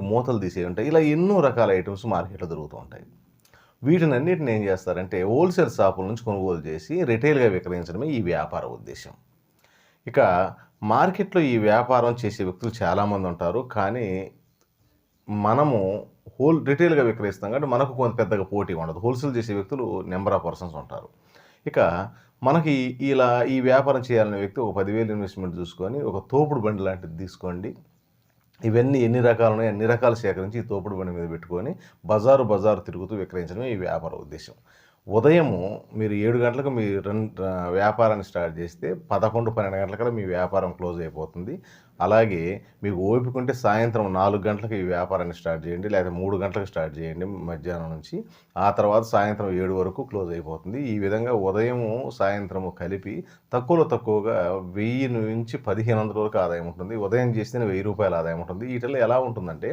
మూతలు తీసేవి ఉంటాయి. ఇలా ఎన్నో రకాల ఐటెమ్స్ మార్కెట్‌లో దొరుకుతూ ఉంటాయి. వీటినన్నిటిని ఏం చేస్తారంటే హోల్‌సేల్ షాపుల నుంచి కొనుగోలు చేసి రిటైల్‌గా విక్రయించడమే ఈ వ్యాపార ఉద్దేశ్యం. ఇక మార్కెట్‌లో ఈ వ్యాపారం చేసే వ్యక్తులు చాలామంది ఉంటారు. కానీ మనము రిటైల్‌గా విక్రయిస్తాం కాబట్టి మనకు కొంత పెద్దగా పోటీ ఉండదు. హోల్‌సేల్ చేసే వ్యక్తులు నంబర్ ఆఫ్ పర్సన్స్ ఉంటారు. ఇక మనకి ఇలా ఈ వ్యాపారం చేయాలనే వ్యక్తి ఒక 10,000 ఇన్వెస్ట్‌మెంట్ చూసుకొని ఒక తోపుడు బండి లాంటిది తీసుకోండి. ఇవన్నీ ఎన్ని రకాలున్నాయో అన్ని రకాలు సేకరించి ఈ తోపుడు బండి మీద పెట్టుకొని బజారు తిరుగుతూ విక్రయించడమే ఈ వ్యాపార ఉద్దేశ్యం. ఉదయము మీరు 7 గంటలకు మీ వ్యాపారాన్ని స్టార్ట్ చేస్తే 11, 12 గంటలకల్లా మీ వ్యాపారం క్లోజ్ అయిపోతుంది. అలాగే మీకు ఓపిక ఉంటే సాయంత్రం 4 గంటలకు ఈ వ్యాపారాన్ని స్టార్ట్ చేయండి. లేదా 3 గంటలకు స్టార్ట్ చేయండి మధ్యాహ్నం నుంచి. ఆ తర్వాత సాయంత్రం 7 వరకు క్లోజ్ అయిపోతుంది. ఈ విధంగా ఉదయము, సాయంత్రము కలిపి తక్కువలో తక్కువగా 1000 నుంచి 1500 వరకు ఆదాయం ఉంటుంది. ఉదయం చేస్తేనే రూ. 1000 ఆదాయం ఉంటుంది. వీటిల్లో ఎలా ఉంటుందంటే